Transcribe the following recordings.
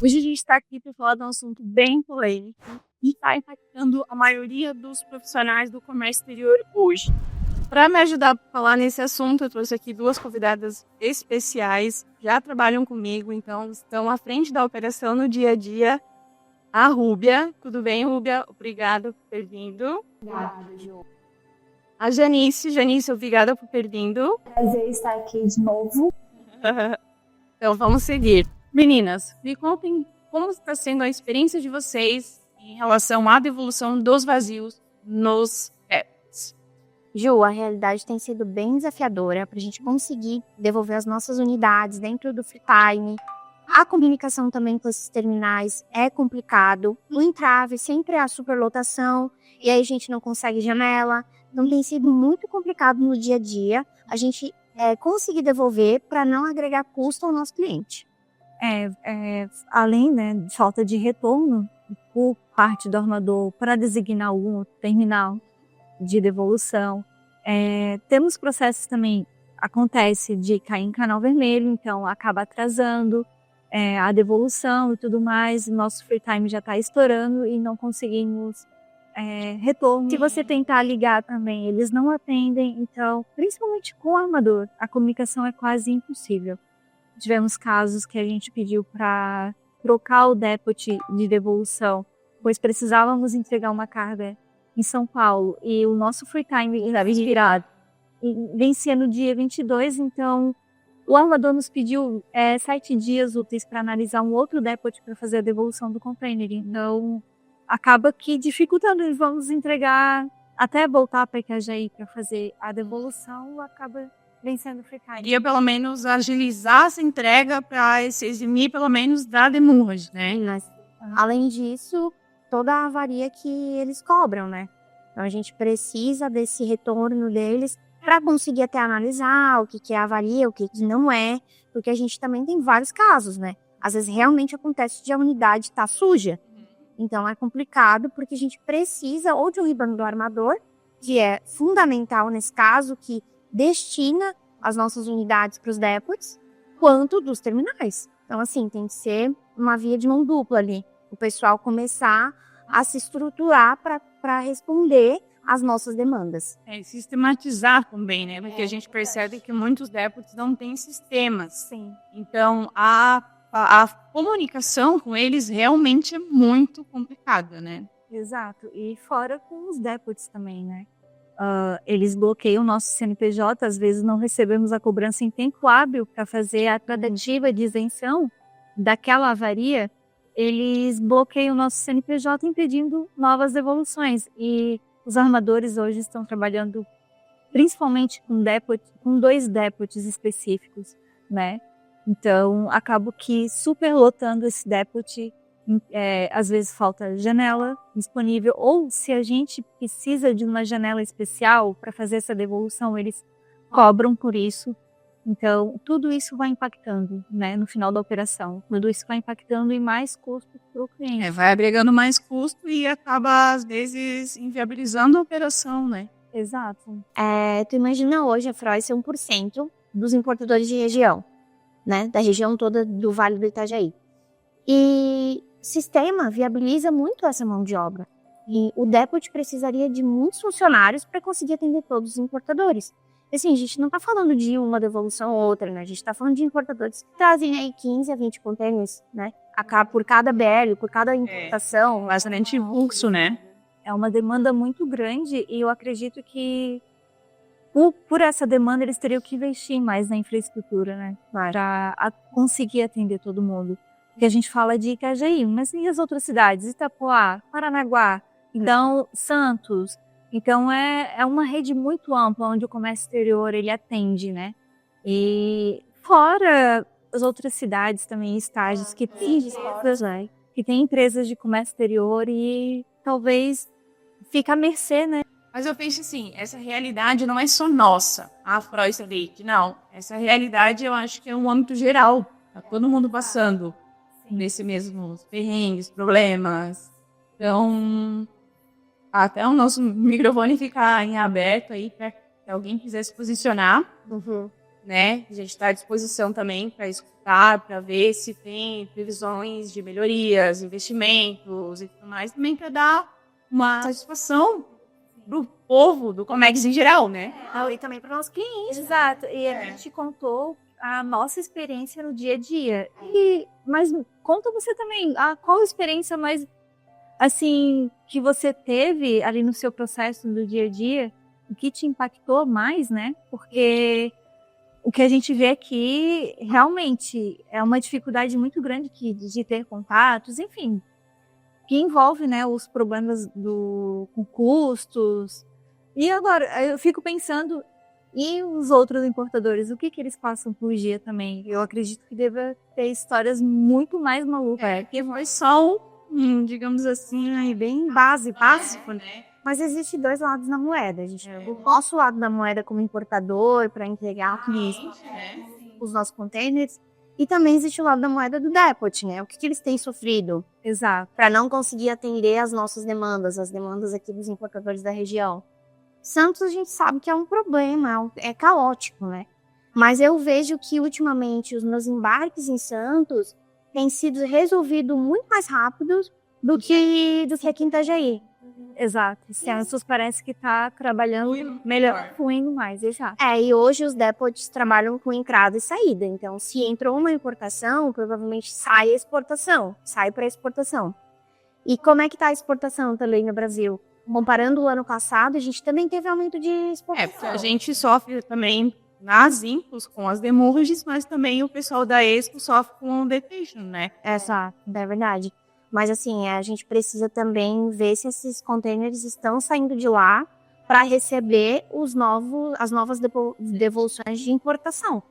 Hoje a gente está aqui para falar de um assunto bem polêmico e está impactando a maioria dos profissionais do comércio exterior hoje. Para me ajudar a falar nesse assunto, eu trouxe aqui duas convidadas especiais, já trabalham comigo, então estão à frente da operação no dia a dia. A Rúbia, tudo bem, Rúbia? Obrigada por ter vindo. Obrigada, Ju. A Janice, obrigada por ter vindo. Prazer estar aqui de novo. Então vamos seguir. Meninas, me contem como está sendo a experiência de vocês em relação à devolução dos vazios nos apps. Ju, a realidade tem sido bem desafiadora para a gente conseguir devolver as nossas unidades dentro do free time. A comunicação também com esses terminais é complicado. O entrave sempre é a superlotação e aí a gente não consegue janela. Então tem sido muito complicado no dia a dia a gente conseguir devolver para não agregar custo ao nosso cliente. Além, né, de falta de retorno por parte do armador para designar algum outro terminal de devolução, temos processos também, acontece de cair em canal vermelho, então acaba atrasando a devolução e tudo mais, nosso free time já está estourando e não conseguimos retorno. Se você tentar ligar também, eles não atendem, então, principalmente com o armador, a comunicação é quase impossível. Tivemos casos que a gente pediu para trocar o depot de devolução, pois precisávamos entregar uma carga em São Paulo e o nosso free time estava virado. E vencia no dia 22, então o armador nos pediu 7 dias úteis para analisar um outro depot para fazer a devolução do container. Então, acaba que dificultando, vamos entregar até voltar para Itajaí para fazer a devolução, acaba vencendo o free time. Queria pelo menos agilizar essa entrega para se eximir pelo menos da demurragem, né? Mas, além disso, toda a avaria que eles cobram, né? Então a gente precisa desse retorno deles para conseguir até analisar o que é avaria, o que não é, porque a gente também tem vários casos, né? Às vezes realmente acontece de a unidade estar suja. Então é complicado porque a gente precisa ou de um IBAN do armador, que é fundamental nesse caso, que destina as nossas unidades para os depots, quanto dos terminais. Então, assim, tem que ser uma via de mão dupla ali. O pessoal começar a se estruturar para responder às nossas demandas. Sistematizar também, né? Porque a gente percebe que muitos depots não têm sistemas. Sim. Então, a comunicação com eles realmente é muito complicada, né? Exato. E fora com os depots também, né? Eles bloqueiam o nosso CNPJ, às vezes não recebemos a cobrança em tempo hábil para fazer a tratativa de isenção daquela avaria, eles bloqueiam o nosso CNPJ impedindo novas devoluções. E os armadores hoje estão trabalhando principalmente com 2 depots específicos, né? Então, acabo que superlotando esse depot, às vezes falta janela disponível, ou se a gente precisa de uma janela especial para fazer essa devolução, eles cobram por isso. Então, tudo isso vai impactando, né, no final da operação. Tudo isso vai impactando em mais custo para o cliente. Vai agregando mais custo e acaba, às vezes, inviabilizando a operação, né? Exato. Tu imagina hoje a Froy ser 1% dos importadores de região, né, da região toda do Vale do Itajaí. E o sistema viabiliza muito essa mão de obra. E o depot precisaria de muitos funcionários para conseguir atender todos os importadores. Assim, a gente não está falando de uma devolução ou outra, né? A gente está falando de importadores que trazem aí 15 a 20 containers, né? Por cada BL, por cada importação. Bastante fluxo, né? É uma demanda muito grande e eu acredito que por essa demanda eles teriam que investir mais na infraestrutura, né? Para conseguir atender todo mundo. Porque a gente fala de Itajaí, mas e as outras cidades? Itapoá, Paranaguá, então Santos. Então é uma rede muito ampla onde o comércio exterior ele atende, né? E fora as outras cidades também, estágios que tem empresas de comércio exterior e talvez fica à mercê, né? Mas eu penso assim, essa realidade não é só nossa, a Froy Leite, não. Essa realidade eu acho que é um âmbito geral. Tá todo mundo passando nesse mesmo perrengues, problemas. Então, até o nosso microfone ficar em aberto aí para se alguém quiser se posicionar. né? A gente está à disposição também para escutar, para ver se tem previsões de melhorias, investimentos e tudo mais, também para dar uma satisfação para o povo do Comex em geral, né? E também para os nossos clientes. Exato. E a gente contou a nossa experiência no dia a dia. Mas conta você também, qual a experiência mais, assim, que você teve ali no seu processo do dia a dia, o que te impactou mais, né? Porque o que a gente vê aqui, realmente, é uma dificuldade muito grande de ter contatos, enfim, que envolve, né, os problemas com custos. E agora, eu fico pensando, e os outros importadores, o que eles passam por dia também? Eu acredito que deva ter histórias muito mais malucas. Que foi só digamos assim, bem básico, né? Mas existe dois lados da moeda. A gente tem o nosso lado da moeda como importador para entregar os nossos containers. E também existe o lado da moeda do depot, né? O que eles têm sofrido? Exato. Para não conseguir atender as nossas demandas, as demandas aqui dos importadores da região. Santos a gente sabe que é um problema, é caótico, né? Mas eu vejo que ultimamente os meus embarques em Santos têm sido resolvidos muito mais rápidos do que aqui em Itajaí. Exato. Santos parece que está trabalhando melhor, fluindo mais, exato. E hoje os depots trabalham com entrada e saída. Então, se entrou uma importação, provavelmente sai a exportação, sai para exportação. E como é que está a exportação também no Brasil? Comparando o ano passado, a gente também teve aumento de exportação. Porque a gente sofre também nas Impos com as demurges, mas também o pessoal da Expo sofre com o detention, né? Exato, é verdade. Mas assim, a gente precisa também ver se esses containers estão saindo de lá para receber as novas devoluções de importação.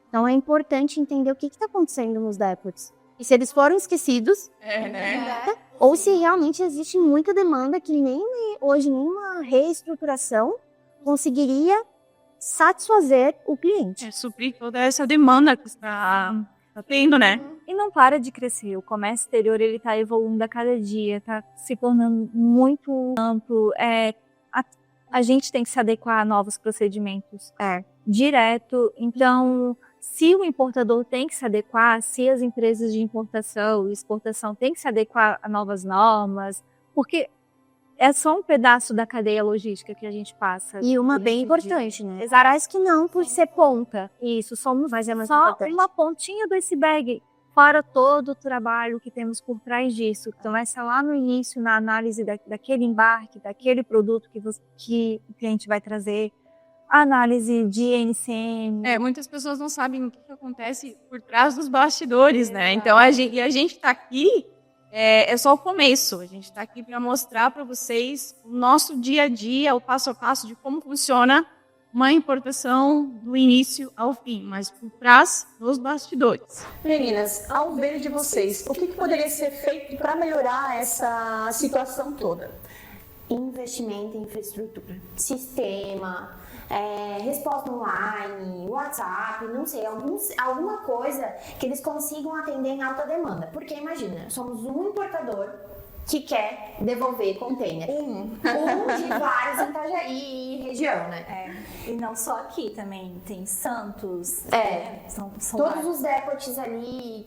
Então é importante entender o que está acontecendo nos depots. E se eles foram esquecidos, ou se realmente existe muita demanda que nem hoje nenhuma reestruturação conseguiria satisfazer o cliente. Suprir toda essa demanda que está tendo, né? E não para de crescer. O comércio exterior ele está evoluindo a cada dia, está se tornando muito amplo. A gente tem que se adequar a novos procedimentos direto. Então, se o importador tem que se adequar, se as empresas de importação e exportação têm que se adequar a novas normas, porque é só um pedaço da cadeia logística que a gente passa. E uma bem importante, né? Parece que não, por ser ponta. Isso, somos Mas é mais só importante. uma pontinha do iceberg, fora todo o trabalho que temos por trás disso. Começa lá no início, na análise daquele embarque, daquele produto que o cliente vai trazer, a análise de NCM. Muitas pessoas não sabem o que acontece por trás dos bastidores, né? Então, a gente está aqui, é só o começo. A gente está aqui para mostrar para vocês o nosso dia a dia, o passo a passo de como funciona uma importação do início ao fim, mas por trás dos bastidores. Meninas, ao ver de vocês, o que poderia ser feito para melhorar essa situação toda? Investimento em infraestrutura, sistema, resposta online, WhatsApp, não sei, alguma coisa que eles consigam atender em alta demanda. Porque imagina, somos um importador que quer devolver container. Um de vários em Itajaí e região, né? E não só aqui também, tem Santos. São todos os depots ali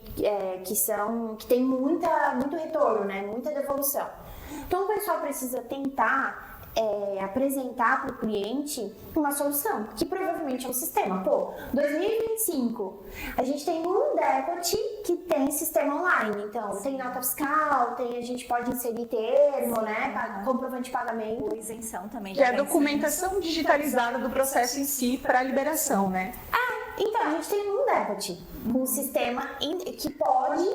que tem muito retorno, né? Muita devolução. Então o pessoal precisa tentar apresentar para o cliente uma solução, que provavelmente é um sistema. 2025, a gente tem um depot que tem sistema online, então tem nota fiscal, a gente pode inserir termo, né, comprovante de pagamento. Isenção também. Que é a documentação digitalizada do processo em si para a liberação, né? Então, a gente tem um depot, um sistema que pode,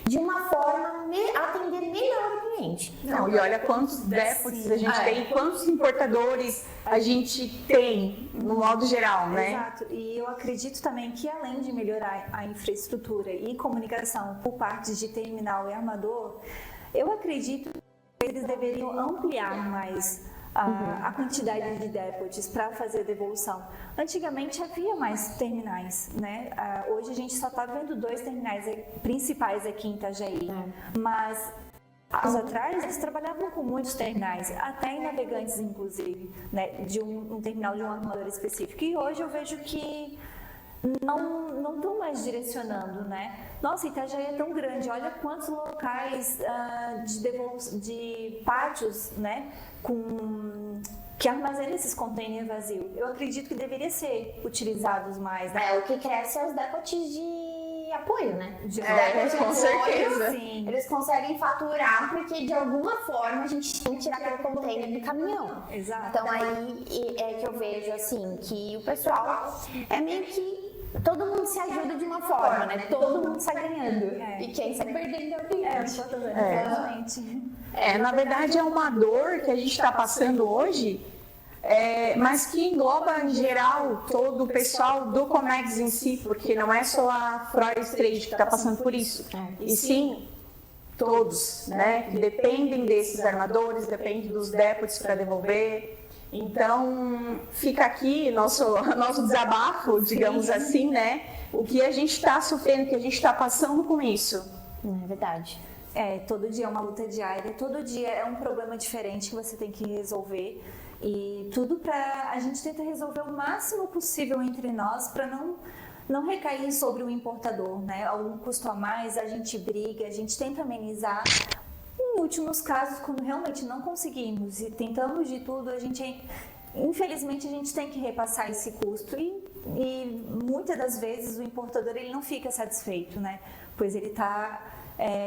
de uma forma, atender melhor o cliente. Não, e olha quantos depots a gente tem, quantos importadores a gente tem, no modo geral, né? Exato, e eu acredito também que além de melhorar a infraestrutura e comunicação por parte de terminal e armador, eu acredito que eles deveriam ampliar mais a quantidade de depots para fazer devolução. Antigamente havia mais terminais, né? Hoje a gente só está vendo 2 terminais principais aqui em Itajaí, mas anos atrás eles trabalhavam com muitos terminais, até em navegantes inclusive, né? De um terminal de um armador específico. E hoje eu vejo que não estão mais direcionando, né? Nossa, Itajaí é tão grande, olha quantos locais de pátios, né, que armazenam esses containers vazios. Eu acredito que deveria ser utilizados mais, né? O que cresce é os dépotes de apoio, né? Com certeza. Sim. Eles conseguem faturar porque de alguma forma a gente tem que tirar aquele container do caminhão. Exato. Então aí é que eu vejo assim, que o pessoal é meio que todo mundo se ajuda de uma forma, né? Todo mundo sai ganhando. E quem sai perdendo é o cliente. Exatamente. Na verdade é uma dor que a gente está passando hoje, mas que engloba em geral todo o pessoal do Comex em si, porque não é só a Freud Trade que está passando por isso, e sim todos, né? Que dependem desses armadores, dependem dos dépots para devolver. Então fica aqui nosso desabafo, digamos assim, né? O que a gente está sofrendo, o que a gente está passando com isso. É verdade. Todo dia é uma luta diária, todo dia é um problema diferente que você tem que resolver. E tudo a gente tenta resolver o máximo possível entre nós para não recair sobre o importador, né? Algum custo a mais, a gente briga, a gente tenta amenizar. Em últimos casos, quando realmente não conseguimos e tentamos de tudo, infelizmente a gente tem que repassar esse custo e muitas das vezes o importador ele não fica satisfeito, né? Pois ele está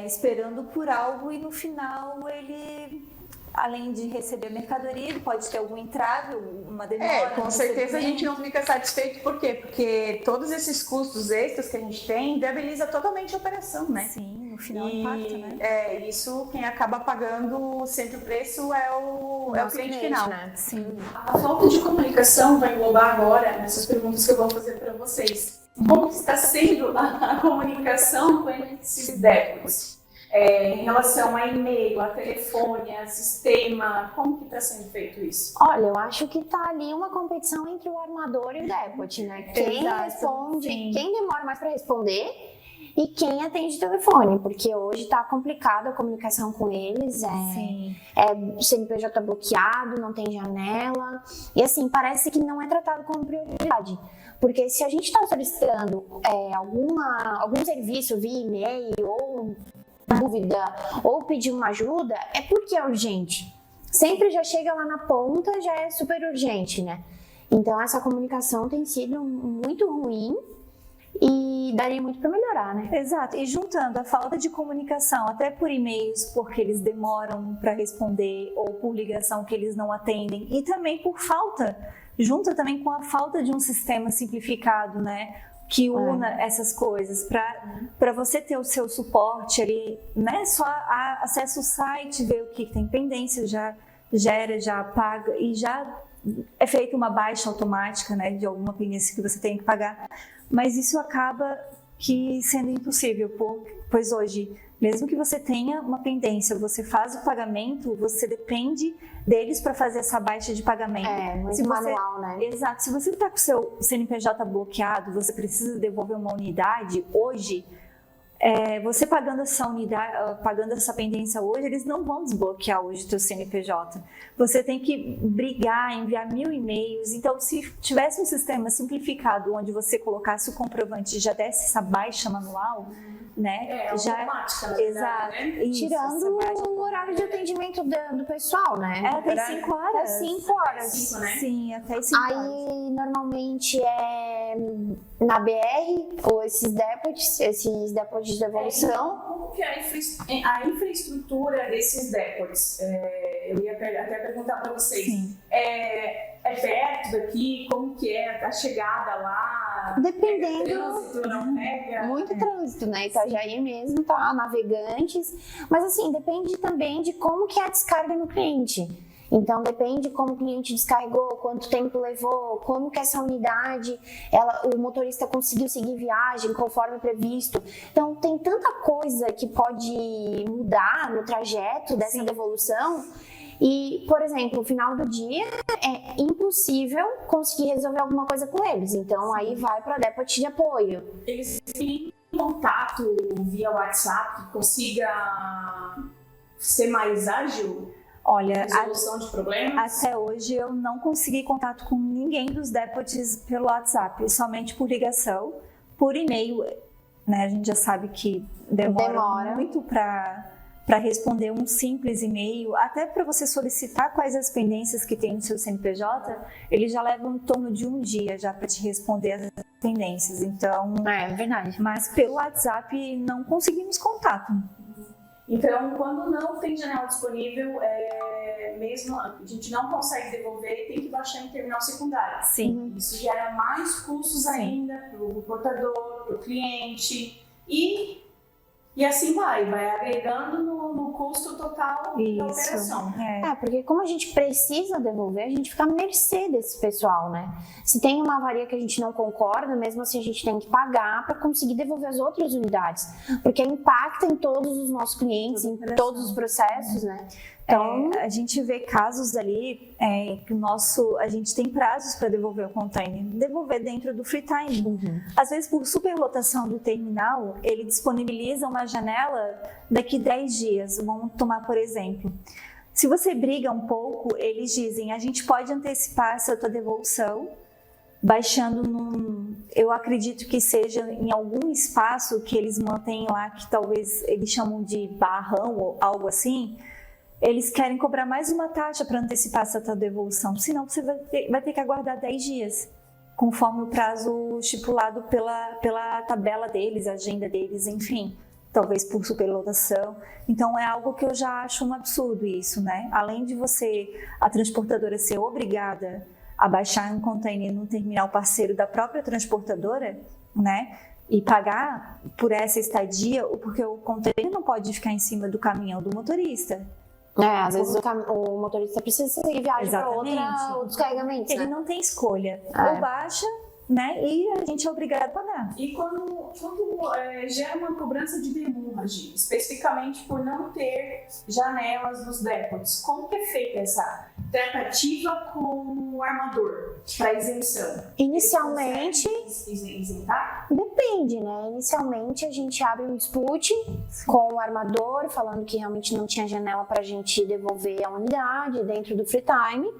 esperando por algo e no final ele, além de receber a mercadoria, ele pode ter algum entrave, uma demora. Com certeza a gente não fica satisfeito, por quê? Porque todos esses custos extras que a gente tem viabiliza totalmente a operação, né? Sim, no final impacta, né? Isso quem acaba pagando sempre o preço é o cliente final. Né? Sim. A falta de comunicação vai englobar agora nessas perguntas que eu vou fazer para vocês. Como está sendo a comunicação com esses dépots? Em relação a e-mail, a telefone, a sistema, como que está sendo feito isso? Olha, eu acho que está ali uma competição entre o armador e o depot, né? Quem responde, quem demora mais para responder e quem atende o telefone, porque hoje está complicada a comunicação com eles, CNPJ bloqueado, não tem janela, e assim, parece que não é tratado como prioridade, porque se a gente está solicitando algum serviço via e-mail ou dúvida ou pedir uma ajuda, é porque é urgente. Sempre já chega lá na ponta, já é super urgente, né? Então essa comunicação tem sido muito ruim e daria muito para melhorar, né? Exato, e juntando a falta de comunicação até por e-mails, porque eles demoram para responder, ou por ligação que eles não atendem, e também por junta também com a falta de um sistema simplificado, né? Que una essas coisas, para você ter o seu suporte ali, né? Só acessa o site, vê o que tem pendência, já gera, já paga e já é feita uma baixa automática, né? De alguma pendência que você tem que pagar. Mas isso acaba sendo impossível, pois hoje, mesmo que você tenha uma pendência, você faz o pagamento, você depende deles para fazer essa baixa de pagamento. Muito manual, né? Exato. Se você está com o seu CNPJ bloqueado, você precisa devolver uma unidade, hoje, você pagando essa unidade, pagando essa pendência hoje, eles não vão desbloquear hoje o seu CNPJ. Você tem que brigar, enviar 1000 e-mails. Então, se tivesse um sistema simplificado, onde você colocasse o comprovante e já desse essa baixa manual, né? Automática, na verdade, exato. né? Isso, Tirando o horário de atendimento do pessoal, né? Até 5 horas. Até 5 horas. 5, né? Sim, até 5 horas. Aí, normalmente, na BR, ou esses depots de devolução. Como que é a infraestrutura desses depots? Eu ia até perguntar para vocês. Sim. É perto daqui? Como que é a chegada lá? Dependendo. Trânsito, não pega? Muito trânsito, né? Itajaí mesmo, tá? Navegantes. Mas assim, depende também de como que é a descarga no cliente. Então, depende como o cliente descarregou, quanto tempo levou, como que essa unidade, o motorista conseguiu seguir viagem conforme previsto. Então, tem tanta coisa que pode mudar no trajeto dessa devolução. E, por exemplo, no final do dia, é impossível conseguir resolver alguma coisa com eles. Então, aí vai para a depot de apoio. Eles têm contato via WhatsApp que consiga ser mais ágil? Olha, Resolução de problemas? até hoje eu não consegui contato com ninguém dos deputies pelo WhatsApp, somente por ligação, por e-mail, né? A gente já sabe que demora. Muito para responder um simples e-mail, até para você solicitar quais as pendências que tem no seu CNPJ, ele já leva em torno de um dia já para te responder as pendências. Então, É verdade. mas pelo WhatsApp não conseguimos contato. Então, quando não tem janela disponível, mesmo a gente não consegue devolver, tem que baixar em terminal secundário. Sim. Isso gera mais custos ainda para o portador, para o cliente e assim vai agregando no custo total da operação. Porque como a gente precisa devolver, a gente fica à mercê desse pessoal, né? Se tem uma avaria que a gente não concorda, mesmo assim a gente tem que pagar para conseguir devolver as outras unidades, porque impacta em todos os nossos clientes, em todos os processos, né? Então, a gente vê casos ali que a gente tem prazos para devolver o container, devolver dentro do free time. Às vezes, por superlotação do terminal, ele disponibiliza uma janela daqui 10 dias. Vamos tomar, por exemplo, se você briga um pouco, eles dizem, a gente pode antecipar essa tua devolução, baixando eu acredito que seja em algum espaço que eles mantêm lá, que talvez eles chamam de barrão ou algo assim. Eles querem cobrar mais uma taxa para antecipar essa tua devolução, senão você vai ter que aguardar 10 dias, conforme o prazo estipulado pela tabela deles, a agenda deles, enfim, talvez por superlotação. Então é algo que eu já acho um absurdo isso, né? Além de a transportadora ser obrigada a baixar um container no terminal parceiro da própria transportadora, né? E pagar por essa estadia, porque o container não pode ficar em cima do caminhão do motorista. às vezes o motorista precisa seguir viagem para outros carregamentos, Ele não tem escolha. Ou baixa, né? E a gente é obrigado a pagar. E quando gera uma cobrança de demurragem, especificamente por não ter janelas nos depots, como que é feita essa tratativa com o armador para isenção? Inicialmente, isentar? depende, né? Inicialmente a gente abre um dispute com o armador, falando que realmente não tinha janela para a gente devolver a unidade dentro do free time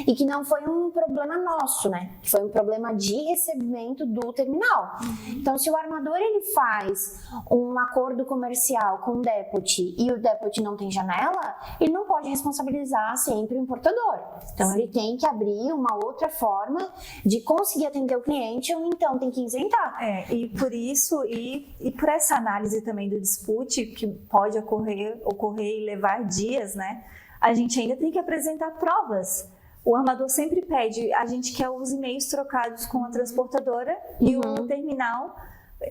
e que não foi um problema nosso, né? Que foi um problema de recebimento do terminal. Então, se o armador ele faz um acordo comercial com o depot e o depot não tem janela, ele não pode responsabilizar sempre o importador. Então, ele tem que abrir uma outra forma de conseguir atender o cliente ou então tem que isentar. E por isso, e por essa análise também do dispute, que pode ocorrer e levar dias, né? A gente ainda tem que apresentar provas. O armador sempre pede, a gente quer os e-mails trocados com a transportadora e o terminal,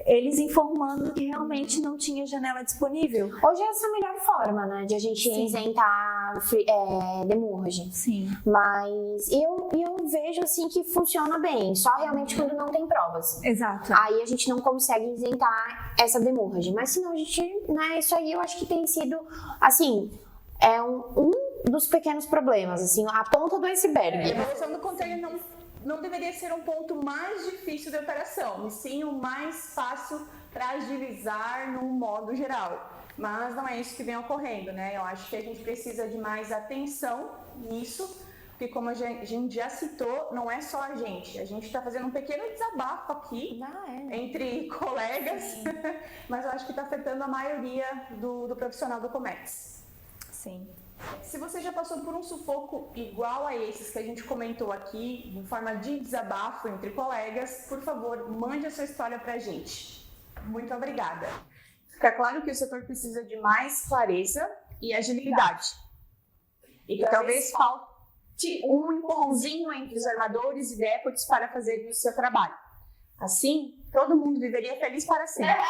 eles informando que realmente não tinha janela disponível. Hoje essa é a melhor forma, né, de a gente isentar demurragem. Sim. Mas eu vejo assim que funciona bem, só realmente quando não tem provas. Exato. Aí a gente não consegue isentar essa demurragem. Mas senão a gente, né, isso aí eu acho que tem sido, assim, um dos pequenos problemas, assim, a ponta do iceberg. A devolução do container não deveria ser um ponto mais difícil de operação, e sim o mais fácil para agilizar no modo geral. Mas não é isso que vem ocorrendo, né? Eu acho que a gente precisa de mais atenção nisso, porque como a gente já citou, não é só a gente está fazendo um pequeno desabafo aqui entre colegas, mas eu acho que está afetando a maioria do profissional do Comex. Sim. Se você já passou por um sufoco igual a esses que a gente comentou aqui, em forma de desabafo entre colegas, por favor, mande a sua história pra gente. Muito obrigada. Fica claro que o setor precisa de mais clareza e agilidade. E que talvez falte um empurrãozinho entre os armadores e depots para fazer o seu trabalho. Assim, todo mundo viveria feliz para sempre.